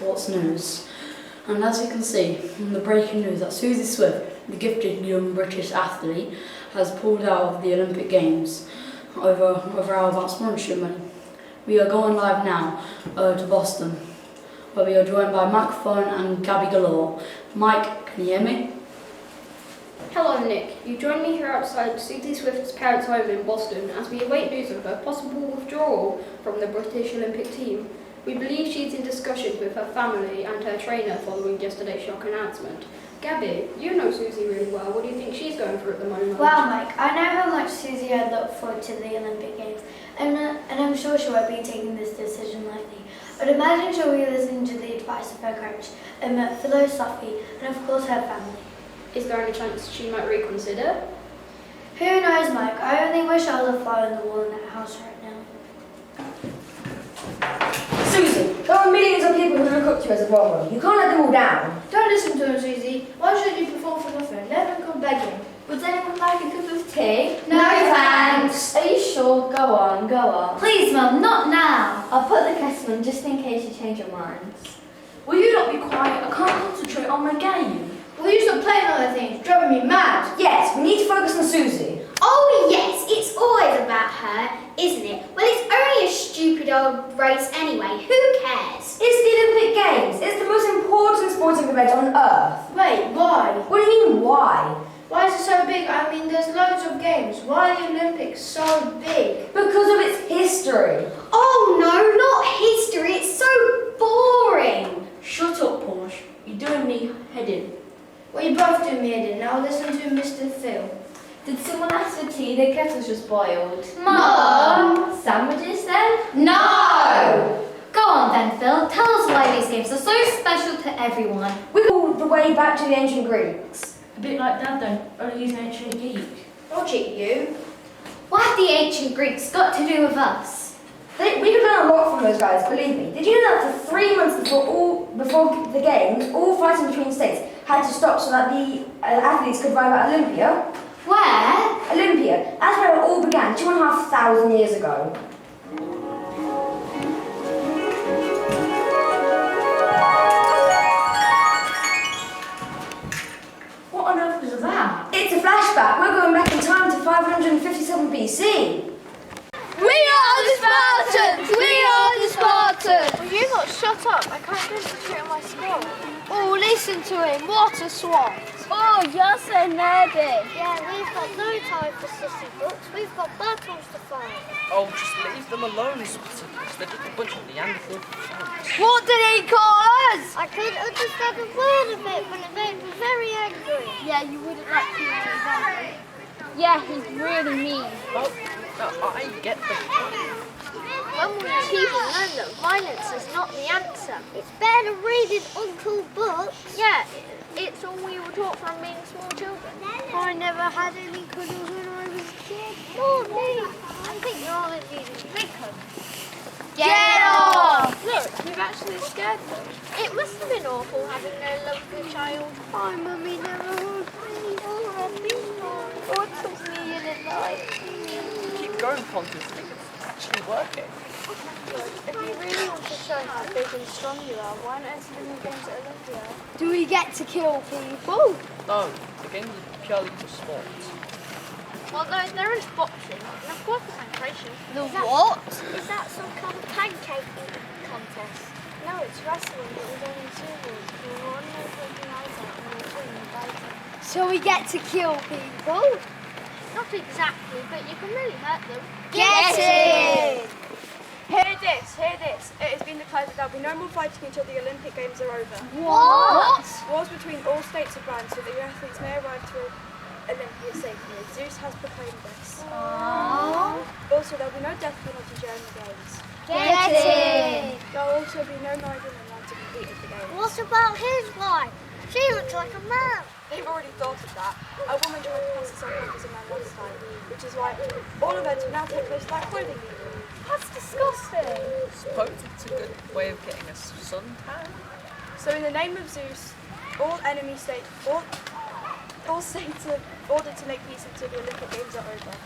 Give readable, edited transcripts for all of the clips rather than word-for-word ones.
sports news. And as you can see from the breaking news that Susie Swift, the gifted young British athlete, has pulled out of the Olympic Games over our sponsorship money. We are going live now to Boston, where we are joined by Microphone and Gabby Galore. Mike, can you hear me? Hello Nick, you join me here outside Susie Swift's parents' home in Boston as we await news of her possible withdrawal from the British Olympic team. We believe she's in discussions with her family and her trainer following yesterday's shock announcement. Gabby, you know Susie really well. What do you think she's going through at the moment? Well, Mike, I know how much Susie had looked forward to the Olympic Games, and I'm sure she won't be taking this decision lightly. I'd imagine she'll be listening to the advice of her coach, fellow Sophie, and of course her family. Is there any chance she might reconsider? Who knows, Mike? I only wish I was a fly on the wall in that house right now. Susie, there are millions of people who look up to you as a role model. You can't let them all down. Don't listen to him, Susie. Why should you perform for nothing? Let them come begging. Would anyone like a cup of tea? No, thanks. Are you sure? Go on, go on. Please, Mum, not now. I'll put the kettle on just in case you change your minds. Will you not be quiet? I can't concentrate on my game. Will you stop playing other things? Driving me mad. Yes, we need to focus on Susie. Oh yes, it's always about her, isn't it? Well, it's only a stupid old race anyway. Who cares? It's the Olympic Games. It's the most important sporting event on earth. Wait, why? What do you mean, why? Why is it so big? I mean, there's loads of games. Why are the Olympics so big? Because of its history. Oh no, not history. It's so boring. Shut up, Porsche. You're doing me head in. Well, you both do me in. Now listen to Mr. Phil. Did someone ask for tea? The kettle's just boiled. Mum! Sandwiches then? No! Go on then, Phil. Tell us why these games are so special to everyone. We go all the way back to the ancient Greeks. A bit like Dad then, only he's an ancient geek. I'll cheat you. What have the ancient Greeks got to do with us? We could learn a lot from those guys, believe me. Did you know that for 3 months before the games, all fighting between states had to stop so that the athletes could arrive at Olympia? Where? Olympia. That's where it all began 2,500 years ago. What on earth is that? It's a flashback. We're going back in time to 557 BC. We are the Spartans! We are the Spartans! Will you not shut up? I can't concentrate on my school. Oh, listen to him. What a swat. Oh, you're so nerdy. Yeah, we've got no time for sissy books. We've got battles to fight. Oh, just leave them alone, Spartans. They're just a bunch of Neanderthal folks. What did he call us? I couldn't understand a word of it, but it made me very angry. Yeah, you wouldn't like to hear that. Yeah, he's really mean. Well, no, I get the point. When will you people learn that violence is not the answer? It's better to read in uncool books. Yeah, it's all we were taught from being small children. I never had any cuddles when I was a kid. Not me. I think you're all in need of big hugs. Get off! Look, we've actually scared them. It must have been awful having no love for a child. My mummy never hugged me or a beanbag or took me in at night. Keep going, Pontus. I think it's actually working. Look, if you really want to show how big and strong you are, why not enter the games at Olympia? Do we get to kill people? No, the games are purely for sports. Well, there is boxing, and of course concentration. The what? Is that some kind of pancake eating contest? No, it's wrestling, but with only two rules. One no taking eyes out, and the two no biting. So we get to kill people? Not exactly, but you can really hurt them. Get it! Hear this, hear this. It has been declared that there will be no more fighting until the Olympic Games are over. What? Wars between all states are banned so that your athletes may arrive to Olympia safely. Zeus has proclaimed this. Aww. Also, there will be no death penalty during the Games. Get it! There will also be no Nigerian men to compete at the Games. What about his wife? She looks like a man. They've already thought of that. A woman tried to pass herself off as a man last time, which is why all events will now take place like clothing people. That's disgusting. Suppose it's a good way of getting a suntan. So in the name of Zeus, all states are ordered to make peace until the Olympic Games are over.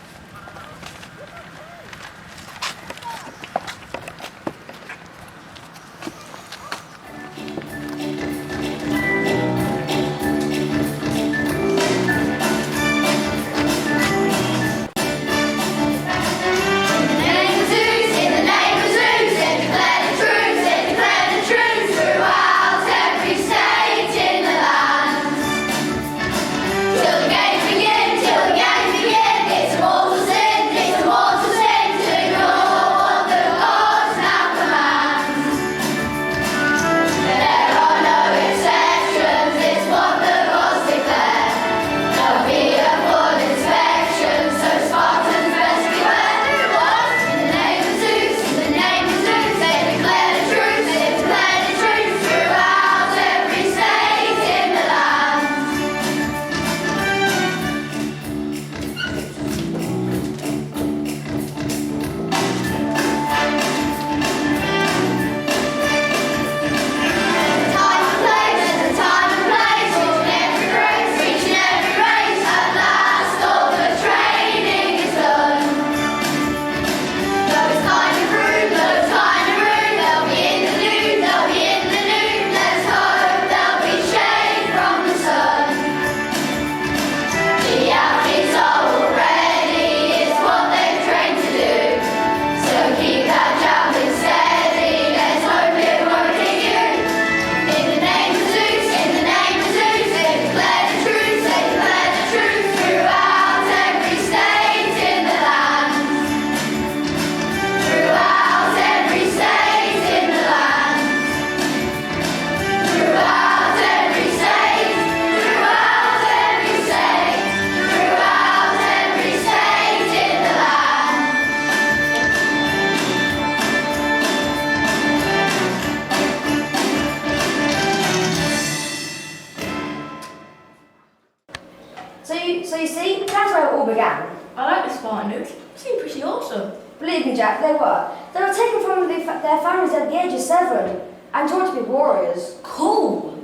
So you see, that's where it all began. I like the Spartan look. They seem pretty awesome. Believe me, Jack, they were. They were taken from their families at the age of 7 and taught to be warriors. Cool.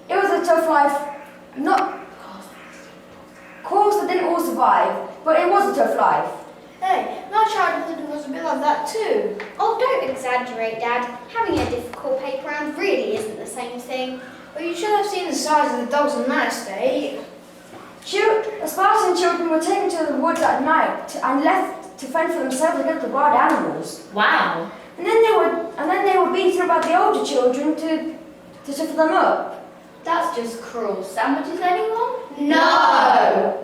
It was a tough life. Of course, they didn't all survive, but it was a tough life. Hey, my childhood was a bit like that too. Oh, don't exaggerate, Dad. Having a difficult paper round really isn't the same thing. Well, you should have seen the size of the dogs in that estate. Spartan children were taken to the woods at night and left to fend for themselves against the wild animals. Wow. And then they were beaten up by the older children to toughen them up. That's just cruel. Sandwiches, anyone? No!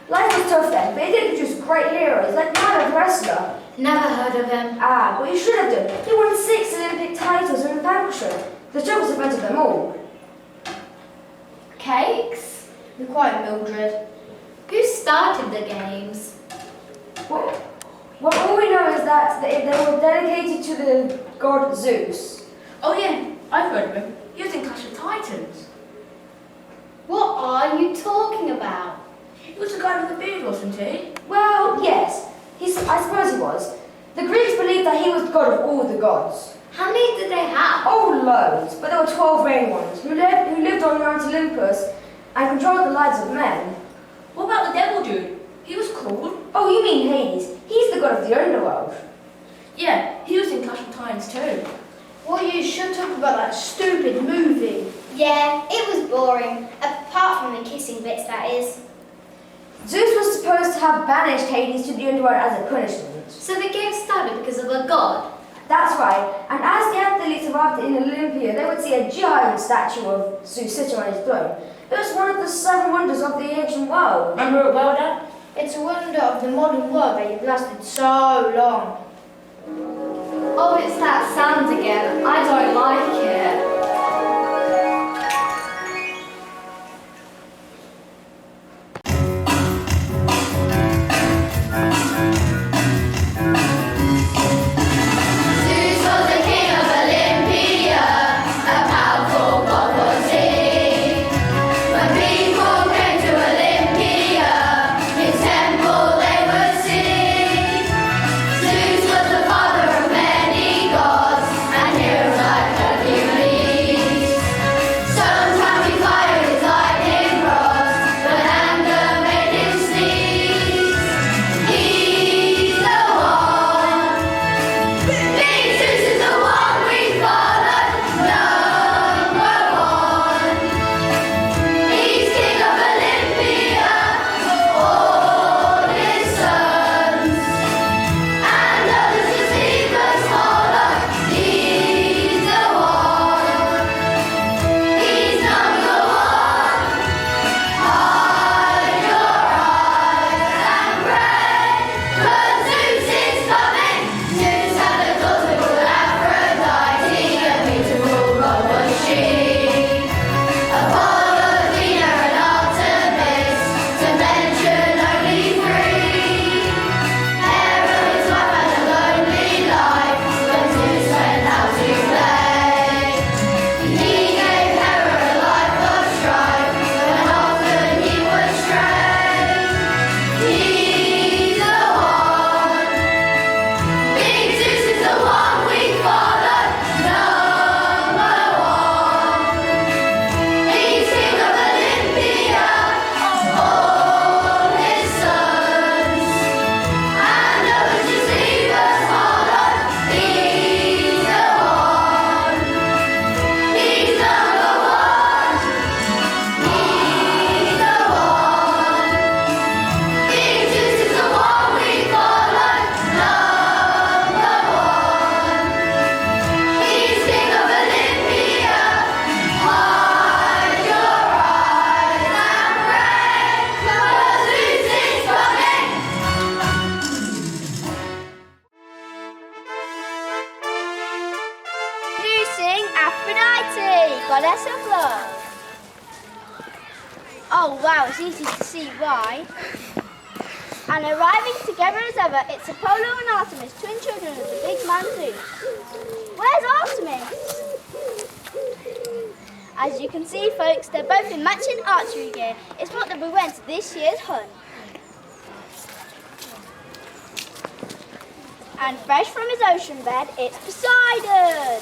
Life was tough then, but it did produce great heroes like Milo the wrestler. Never heard of him. Ah, but you should have done. He won 6 Olympic titles in Pankshire. The Troubles invented them all. Cakes? Be quiet, Mildred. Who started the games? Well, all we know is that they were dedicated to the god Zeus. Oh yeah, I've heard of him. He was in Clash of Titans. What are you talking about? He was the guy with the beard, wasn't he? Well, yes, I suppose he was. The Greeks believed that he was the god of all the gods. How many did they have? Oh, loads, but there were 12 main ones who lived on Mount Olympus and controlled the lives of men. What about the devil dude? He was cool. Oh, you mean Hades? He's the god of the underworld. Yeah, he was in Clash of Titans too. Well, you should talk about that stupid movie. Yeah, it was boring. Apart from the kissing bits, that is. Zeus was supposed to have banished Hades to the underworld as a punishment. So the game started because of a god? That's right, and as the athletes arrived in Olympia, they would see a giant statue of Zeus sitting on his throne. It was one of the 7 wonders of the ancient world. Remember it well, Dad? It's a wonder of the modern world that you've lasted so long. Oh, it's that sound again. I don't like it. Goddess of Love. Oh wow, it's easy to see why. And arriving together as ever, it's Apollo and Artemis, twin children of the big man Zeus. Where's Artemis? As you can see, folks, they're both in matching archery gear. It's what they went to this year's hunt. And fresh from his ocean bed, it's Poseidon.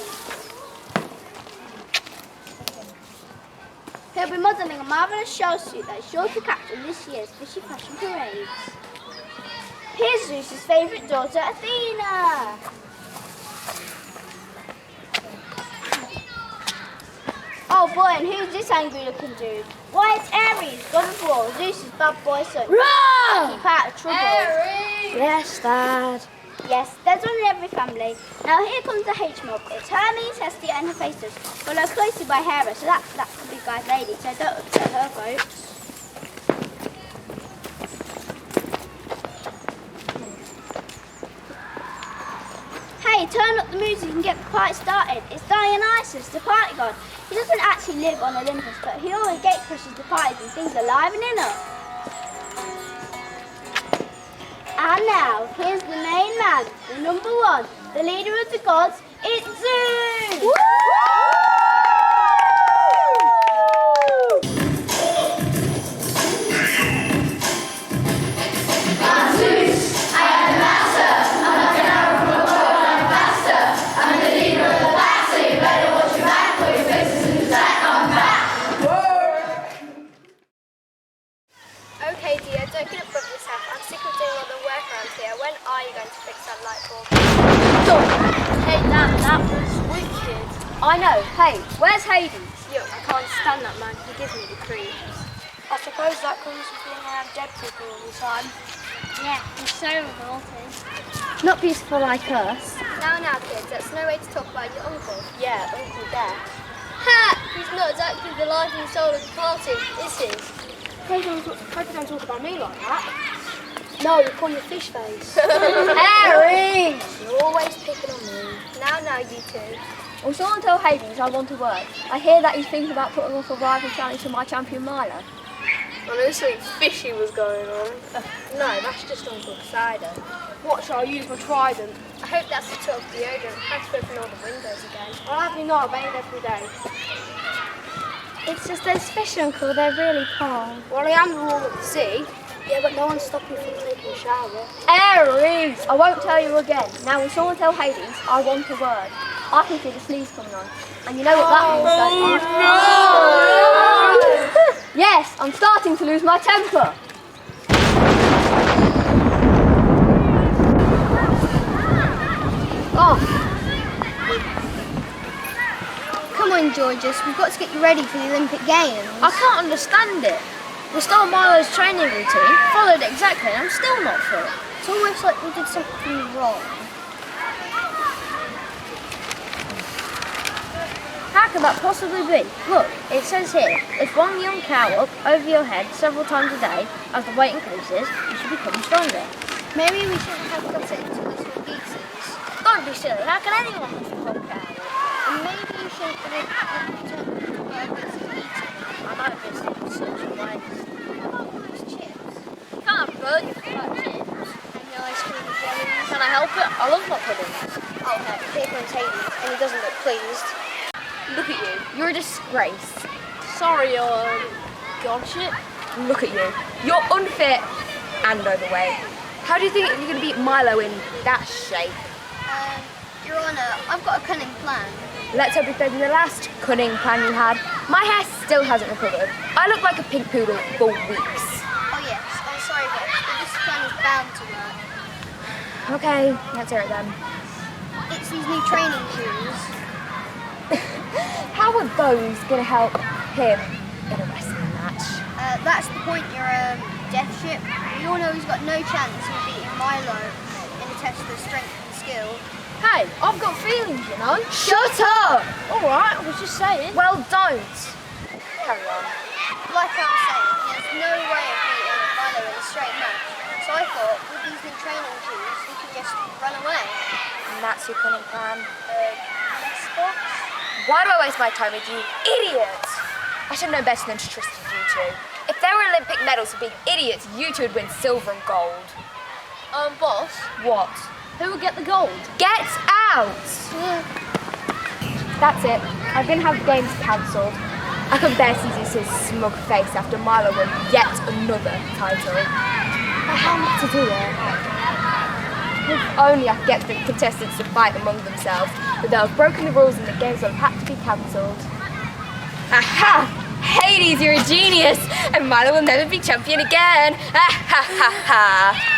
He'll be modelling a marvellous shell suit that is sure to capture this year's fishy fashion parades. Here's Zeus's favourite daughter, Athena. Oh boy, and who's this angry looking dude? Why, it's Ares, god of war, Zeus's bad boy son. Keep out of trouble. Ares! Yes, Dad. Yes, there's one in every family. Now here comes the H-mob. It's Hermes, Hestia and Hephaestus, followed closely by Hera, so that's the big guy's lady, so don't upset her, folks. Hey, turn up the music and get the party started. It's Dionysus, the party god. He doesn't actually live on Olympus, but he always gate crashes the parties and things are livening up. And now, here's the main man, the number one, the leader of the gods, it's Zeus! Woo! I'm Zeus, I am the master. I'm not an arrow from a bow, I'm faster. I'm the leader of the pack, so you better watch your back, put your faces in the sack, I'm back. Okay, dear, don't get above yourself. I'm sick of doing all the work around here. When are you going to fix that light bulb? Hey, that was wicked. I know. Hey, where's Hades? Yuck, I can't stand that man. He gives me the creeps. I suppose that comes from being around dead people all the time. Yeah, he's so revolting. Not beautiful like us. Now, kids, that's no way to talk about your uncle. Yeah, Uncle Death. Ha! He's not exactly the life and soul of the party, is he? Hope you don't talk about me like that. No, you call your fish face. Harry! You're always picking on me. Now, you two. Well, someone tell Hades I want to work. I hear that he's thinking about putting off a rival challenge to my champion Milo. I knew something fishy was going on. No, that's just Uncle Poseidon. What shall I use my trident? I hope that's the top deodorant. Have to open all the windows again. I'll have you know I bathe every day. It's just those fish, Uncle. They're really cold. Well, I am the rule of the sea. Yeah, but no one's stopping me from taking a shower. Ares! I won't tell you again. Now, will someone tell Hades I want a word? I can see the sneeze coming on. And you know what that means, don't you? Yes, I'm starting to lose my temper. Oh. Come on, Georges, we've got to get you ready for the Olympic Games. I can't understand it. We stole Milo's training routine, followed it exactly, and I'm still not fit. It's almost like we did something wrong. How could that possibly be? Look, it says here, lift one young cow up over your head several times a day. As the weight increases, you should become stronger. Maybe we shouldn't have got it into little pieces. Don't be silly, how can anyone lift a whole cow? And maybe you shouldn't have eaten. I know this is such a waste. Those chips. You can't have burgers without chips. And your ice cream and jellies. Can I help it? I love my puddings. Oh heck, here comes Hades, and he doesn't look pleased. Look at you. You're a disgrace. Sorry, godship. Look at you. You're unfit and overweight. How do you think you're going to beat Milo in that shape? Your Honour, I've got a cunning plan. Let's hope it's better than the last cunning plan you had. My hair still hasn't recovered. I look like a pink poodle for weeks. Oh yes, I'm sorry, but this plan is bound to work. Okay, let's hear it then. It's these new training shoes. How are those going to help him in a wrestling match? That's the point, your death ship. We all know he's got no chance of beating Milo in a test for strength and skill. Hey, I've got feelings, you know. Shut up! Alright, I was just saying. Well, don't. Carry on. Like I was saying, there's no way of beating Milo in a straight match. So I thought, with these new training shoes, he could just run away. And that's your cunning plan. Yes, boss? Why do I waste my time with you idiots? I should know better than to trust you two. If there were Olympic medals for being idiots, you two would win silver and gold. Boss, What? who would get the gold? Get out! That's it. I'm going to have the games cancelled. I can bear to see his smug face after Milo won yet another title. But how am I to do it? If only I could get the contestants to fight among themselves, but they'll have broken the rules and the games will have had to be cancelled. Aha! Hades, you're a genius! And Milo will never be champion again! Ha ha ha ha!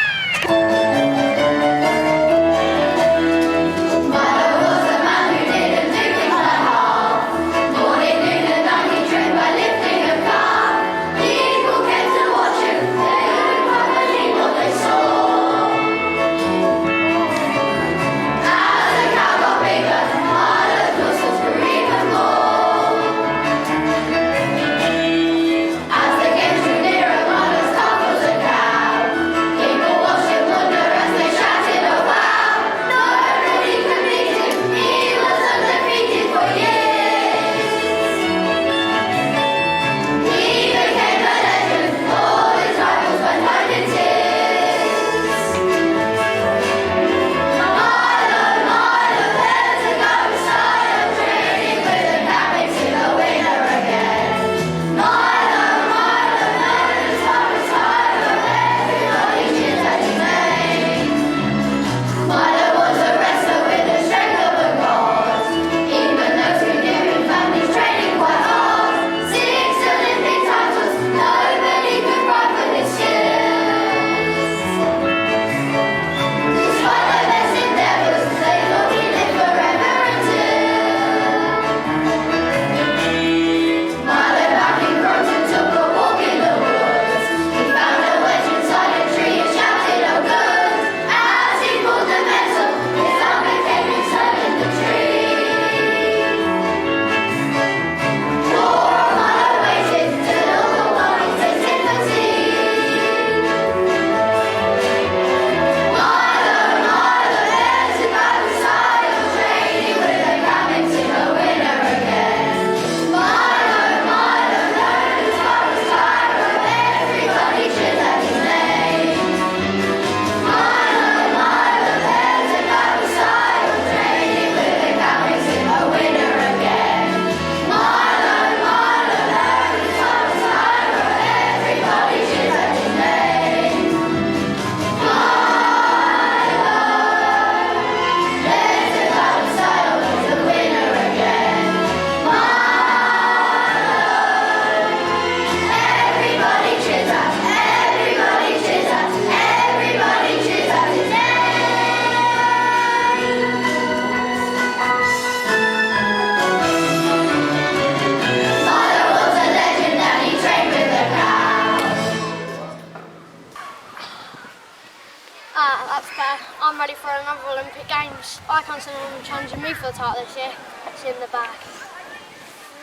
That's better. I'm ready for another Olympic Games. I can't see anyone challenging me for the title this year. It's in the bag.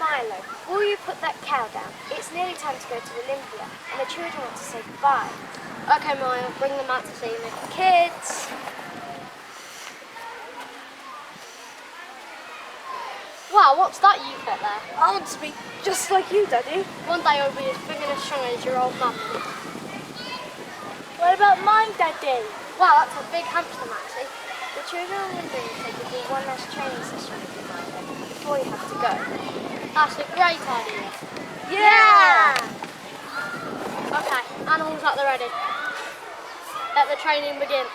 Milo, will you put that cow down? It's nearly time to go to Olympia, and the children want to say goodbye. Okay, Maya, bring them out to see me. Kids! Wow, what's that you put there? I want to be just like you, Daddy. One day I'll be as big and as strong as your old mum. What about mine, Daddy? Wow, that's a big hamster, Maxie. The children are wondering if they could do one last training session with you, Milo, before you have to go. That's a great idea. Yeah! Okay, animals at the ready. Let the training begin.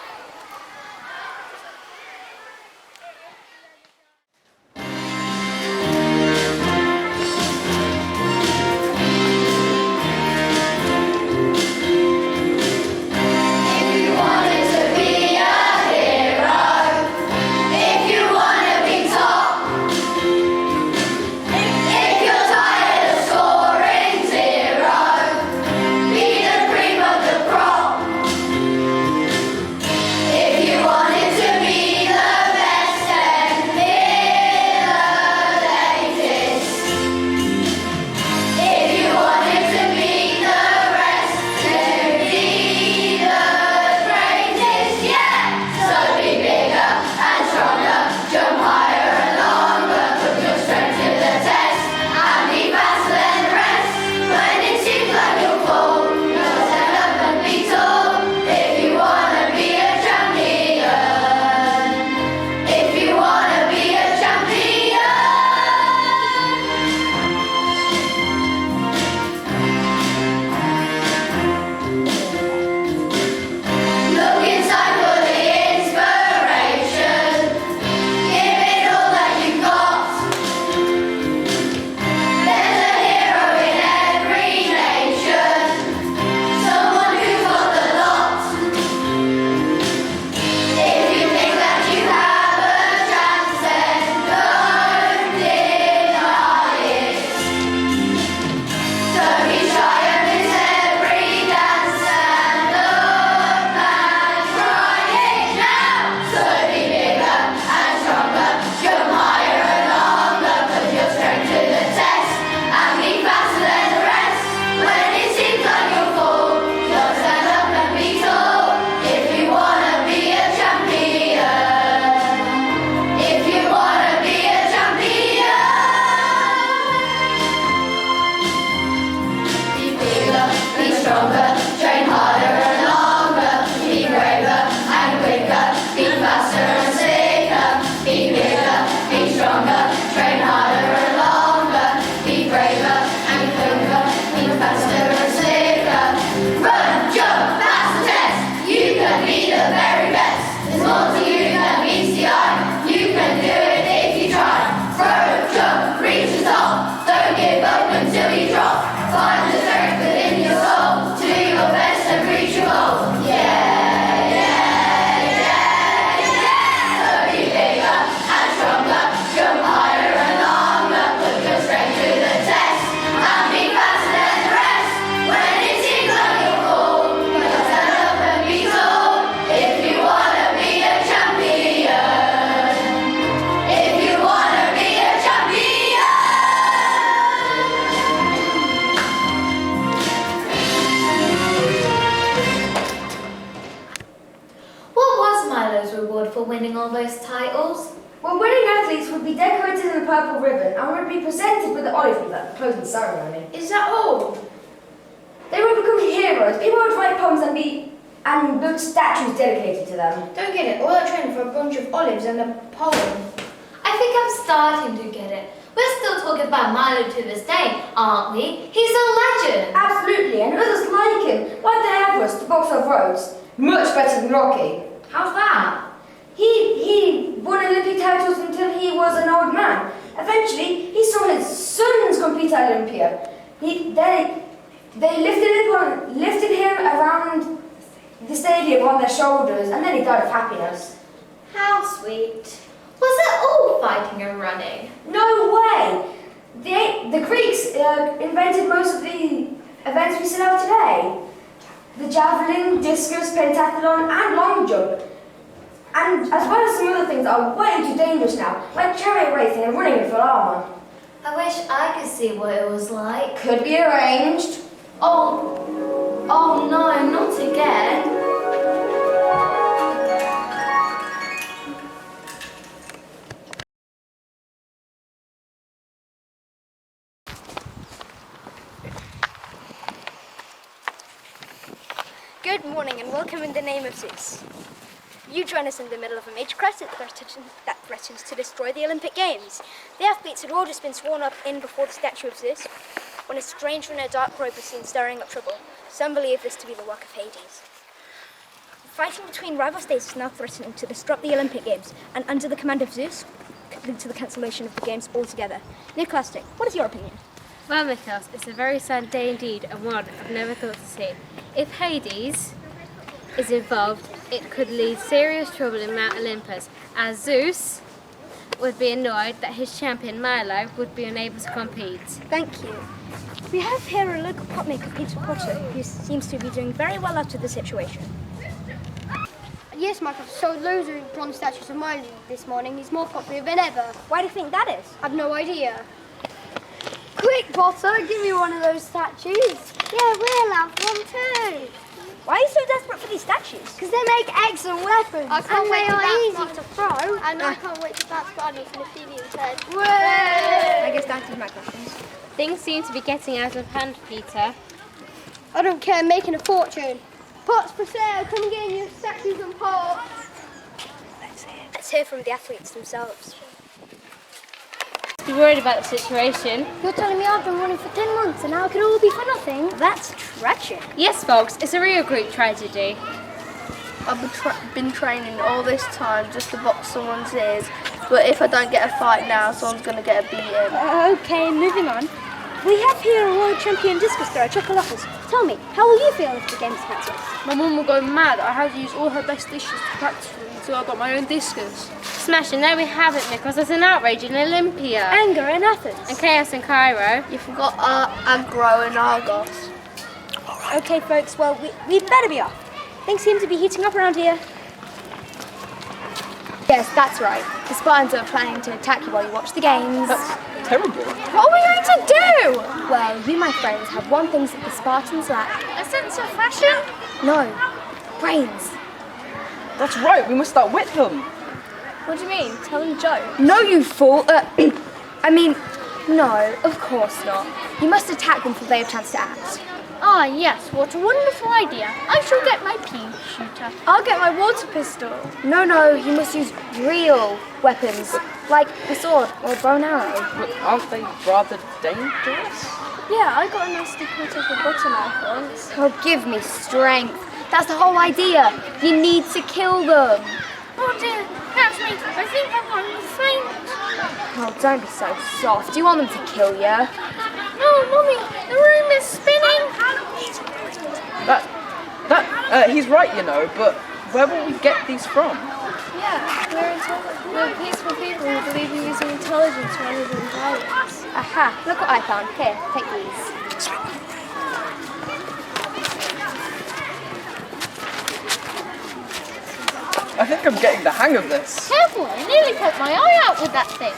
Be the cream of the crop. winning all those titles? Well, winning athletes would be decorated in a purple ribbon and would be presented with the olive wreath at the closing ceremony. Is that all? They would become heroes. People would write poems and build statues dedicated to them. Don't get it. All that training for a bunch of olives and a poem. I think I'm starting to get it. We're still talking about Milo to this day, aren't we? He's a legend. Absolutely, and others like him, like the Everest, the boxer of Rhodes. Much better than Rocky. How's that? He won Olympic titles until he was an old man. Eventually, he saw his sons compete at Olympia. They lifted him around the stadium on their shoulders, and then he died of happiness. How sweet. Was it all fighting and running? No way! The Greeks invented most of the events we still have today. The javelin, discus, pentathlon, and long jump. And as well as some other things that are way too dangerous now, like chariot racing and running in full armour. I wish I could see what it was like. Could be arranged. Oh no, not again. Good morning and welcome in the name of Zeus. You join us in the middle of a major crisis that threatens to destroy the Olympic Games. The athletes had all just been sworn up in before the statue of Zeus when a stranger in a dark robe was seen stirring up trouble. Some believe this to be the work of Hades. Fighting between rival states is now threatening to disrupt the Olympic Games, and under the command of Zeus, could lead to the cancellation of the Games altogether. Nick Lustig, what is your opinion? Well, Mikhails, it's a very sad day indeed, and one I've never thought to see. If Hades is involved, it could lead serious trouble in Mount Olympus, as Zeus would be annoyed that his champion Milo would be unable to compete. Thank you. We have here a local pot maker, Peter Potter, who seems to be doing very well after the situation. Yes, Michael, so those are bronze statues of Milo this morning. He's more popular than ever. Why do you think that is? I've no idea. Quick, Potter, give me one of those statues. Yeah, we'll have one too. Why are you so desperate for these statues? Because they make excellent weapons. I can't wait and to they are easy to throw. And I can't wait to bounce Barney's in Athenian's head. I guess that is my question. Things seem to be getting out of hand, Peter. I don't care, making a fortune. Pots for sale, come and get your statues and pots. Let's hear from the athletes themselves. Be worried about the situation. You're telling me I've been running for 10 months and now it could all be for nothing? That's tragic. Yes, folks, it's a real Greek tragedy. I've been training all this time just to box someone's ears, but if I don't get a fight now, someone's going to get a beating. Okay, moving on. We have here a world champion discus thrower, Chocolopoulos. Tell me, how will you feel if the game's cancelled? My mum will go mad. I had to use all her best dishes to practice for until I got my own discus. Smashing, there we have it, Nicholas. There's an outrage in Olympia. Anger in Athens. And chaos in Cairo. You forgot aggro in Argos. Okay, folks, well, we'd better be off. Things seem to be heating up around here. Yes, that's right. The Spartans are planning to attack you while you watch the games. That's terrible. What are we going to do? Well, you, my friends, have one thing that the Spartans lack. A sense of fashion? No. Brains. That's right, we must outwit them. What do you mean? Tell them a joke? No, you fool. No, of course not. You must attack them before they have a chance to act. Ah, yes, what a wonderful idea. I shall get my pea shooter. I'll get my water pistol. No, you must use real weapons, like a sword or a bow and arrow. But aren't they rather dangerous? Yeah, I got a nasty cut of a butter knife once. Oh, give me strength. That's the whole idea. You need to kill them. Oh dear, that's me. I think I'm going to faint. Oh, don't be so soft. Do you want them to kill you? No, Mummy, the room is spinning. He's right, you know, but where will we get these from? Yeah, we're peaceful people who believe in using intelligence rather than violence. Aha, look what I found. Here, take these. I think I'm getting the hang of this. Careful, I nearly poked my eye out with that thing.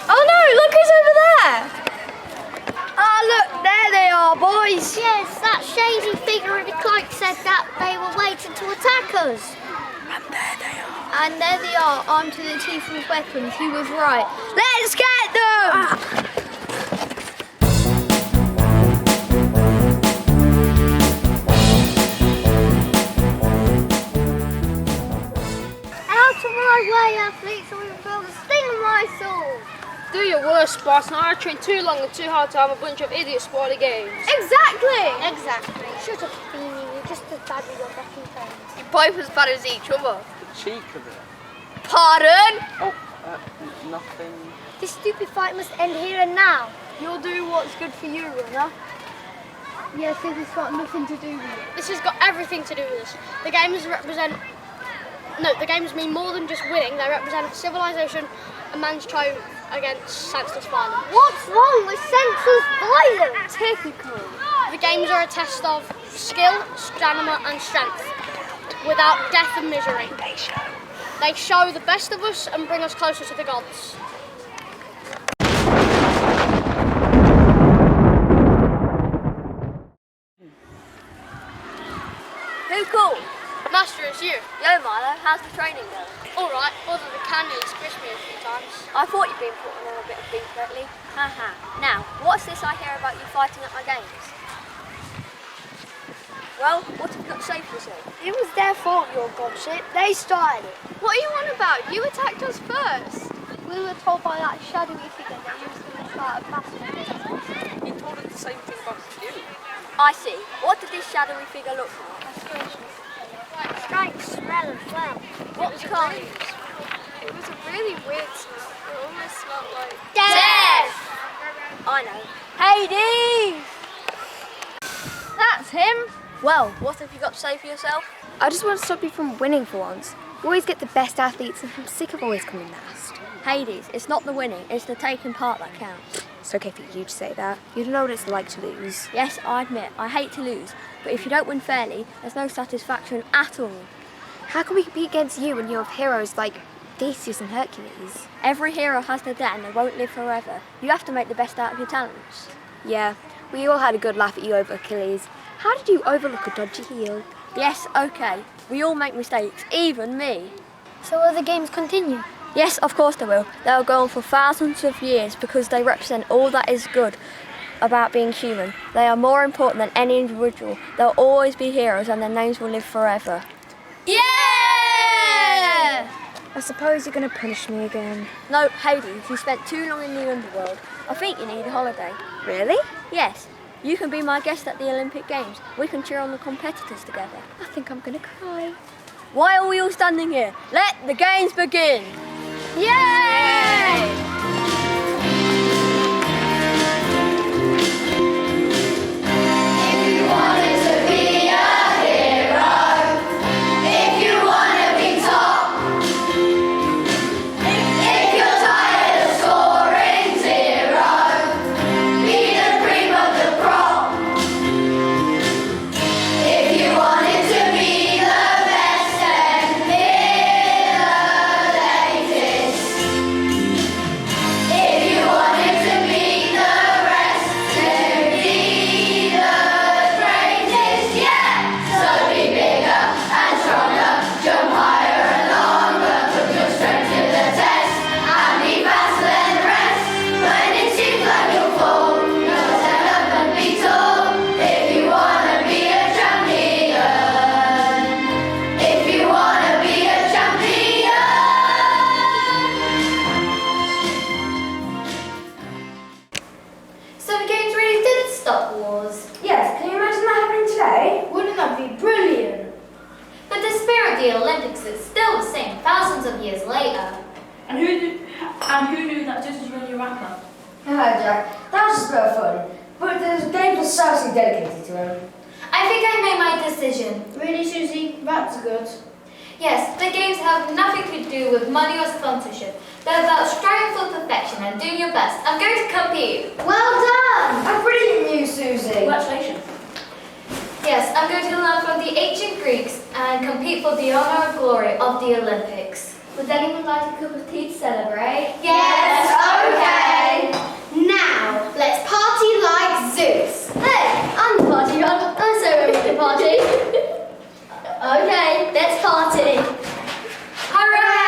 Oh no, look who's over there! Ah, look, there they are, boys. Yes, that shady figure in the cloak said that they were waiting to attack us. And there they are. And there they are, armed to the teeth with weapons. He was right. Let's get them! Out of my way, athletes, or you feel the sting of my soul. Do your worst, Spartan. I trained too long and too hard to have a bunch of idiots spoil the games. Exactly! Shut up, Beanie, you're just as bad with your backing friends. You're both as bad as each other. Cheek of it. Pardon? Oh, nothing. This stupid fight must end here and now. You'll do what's good for you, runner. Yes, this has got nothing to do with it. This has got everything to do with this. The games represent... No, the games mean more than just winning. They represent civilization and man's triumph against senseless violence. What's wrong with senseless violence? Typical. The games are a test of skill, stamina and strength, without depth and measuring. They show the best of us and bring us closer to the gods. Who called? Master, it's you. Yo, Milo, how's the training going? All right, other than candy, it's squished me a few times. I thought you'd been putting on a bit of beef lately. Haha. Now, what's this I hear about you fighting at my games? Well, what have you got to say for yourself? It was their fault, your godship. They started it. What are you on about? You attacked us first. We were told by that shadowy figure that you was going to start a battle against us. He told us the same thing about you. I see. What did this shadowy figure look like? Strange smell as well. What kind? It was a really weird smell. It almost smelled like... Death! I know. Hades! That's him. Well, what have you got to say for yourself? I just want to stop you from winning for once. You always get the best athletes and I'm sick of always coming last. Hades, it's not the winning, it's the taking part that counts. It's okay for you to say that. You don't know what it's like to lose. Yes, I admit, I hate to lose, but if you don't win fairly, there's no satisfaction at all. How can we compete against you when you have heroes like Theseus and Hercules? Every hero has their day and they won't live forever. You have to make the best out of your talents. Yeah, we all had a good laugh at you over Achilles. How did you overlook a dodgy heel? Yes, okay. We all make mistakes, even me. So will the games continue? Yes, of course they will. They'll go on for thousands of years because they represent all that is good about being human. They are more important than any individual. They'll always be heroes and their names will live forever. Yeah! I suppose you're going to punish me again. No, Hades, you spent too long in the underworld. I think you need a holiday. Really? Yes. You can be my guest at the Olympic Games. We can cheer on the competitors together. I think I'm going to cry. Why are we all standing here? Let the games begin! Yay! the Olympics is still the same thousands of years later. And who knew that Zeus was really a rapper? Jack, that was just a bit of fun. But the game was seriously dedicated to him. I think I made my decision. Really, Susie? That's good. Yes, the games have nothing to do with money or sponsorship. They're about striving for perfection and doing your best. I'm going to compete. Well done! A brilliant news, Susie. Congratulations. Yes, I'm going to learn from the ancient Greeks and compete for the honor and glory of the Olympics. Would anyone like a cup of tea to celebrate? Yes, okay. Now, let's party like Zeus. Hey, I'm the party god. I'm so ready to party. Okay, let's party. Hooray!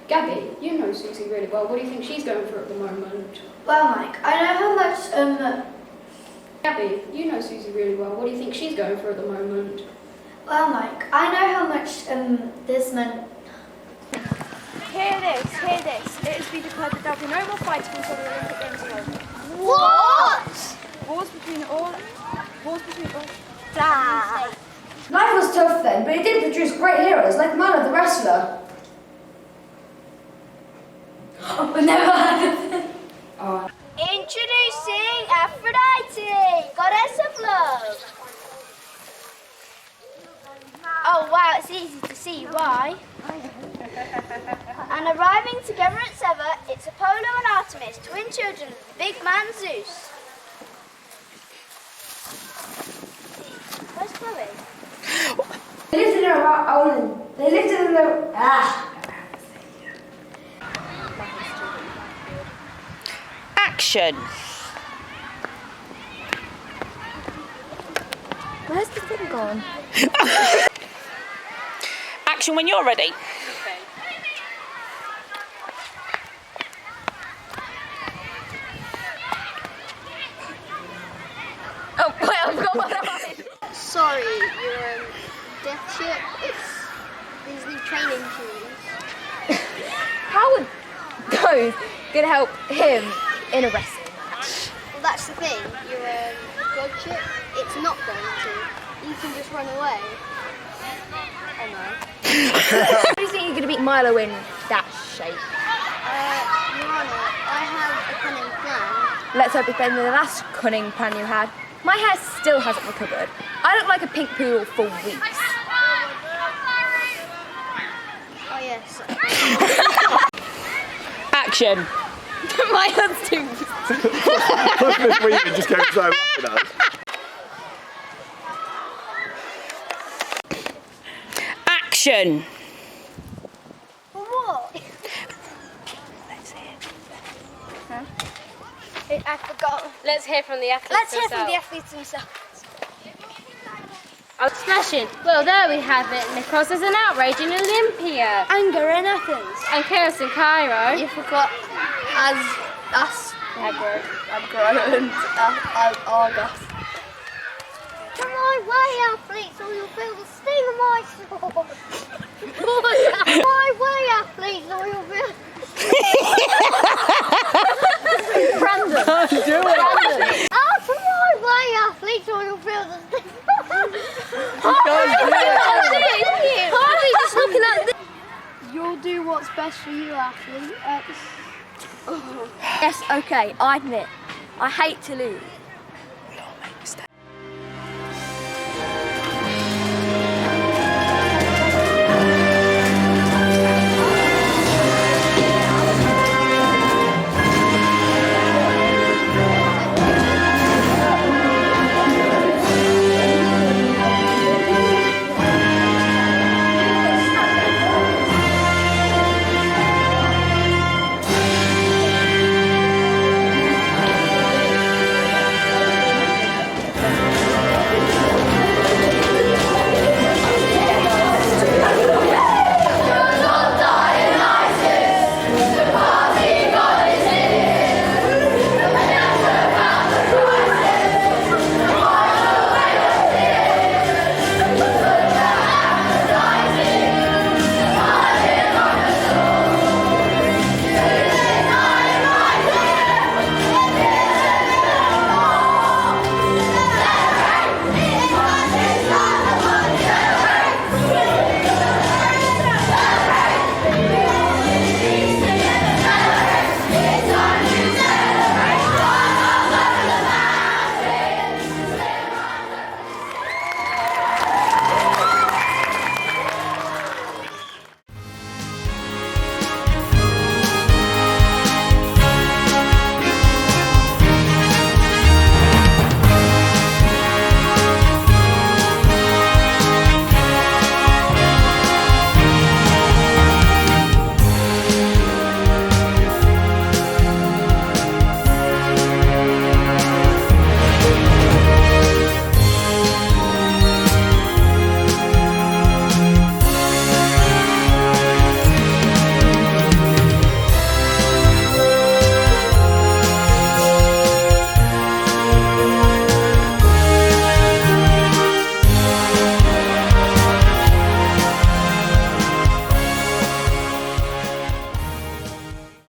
Gabby, you know Susie really well. What do you think she's going through at the moment? Well, Mike, I know how much, Gabby, you know Susie really well. What do you think she's going through at the moment? Well, Mike, I know how much, this meant. Hear this. It has been declared that there will be no more fighting until the Olympic Games are over. What? Wars between all. Life was tough then, but it did produce great heroes like Milo the wrestler. Oh, we never had it. Introducing Aphrodite, goddess of love. Oh wow, it's easy to see why. And arriving together at Sever, it's Apollo and Artemis, twin children of the big man Zeus. Where's Chloe? They lived in their own. They lived in their. Action. Where's the thing gone? Action when you're ready. Oh, wait, I've got one eye. Sorry, your death ship, these new training tools. How would those gonna help him in a wrestling match? Well, that's the thing, your god ship, it's not going to. You can just run away. Oh no. How do you think you're gonna beat Milo in that shape? Your Honour, I have a cunning plan. Let's hope it's better than the last cunning plan you had. My hair still hasn't recovered. I look like a pink poodle for weeks. Oh yes. Action. My head's too. Miss Weaver just came so laughing at us. Action. What? Let's hear. Huh? I forgot. Let's hear from the athletes Let's hear from themselves. the athletes themselves. Smashing. Well, there we have it. Nikos is an outrage in Olympia. Anger in Athens. And chaos in Cairo. You forgot us Agro and Argos. Come on, way athletes, or you'll feel the sting of my sword. My way athletes, or you'll feel. Brandon. Don't do it. Brandon. Oh, come on, way athletes, or you'll feel the sting. Harvey, just looking at this. You'll do what's best for you, athlete. Yes, okay, I admit, I hate to lose.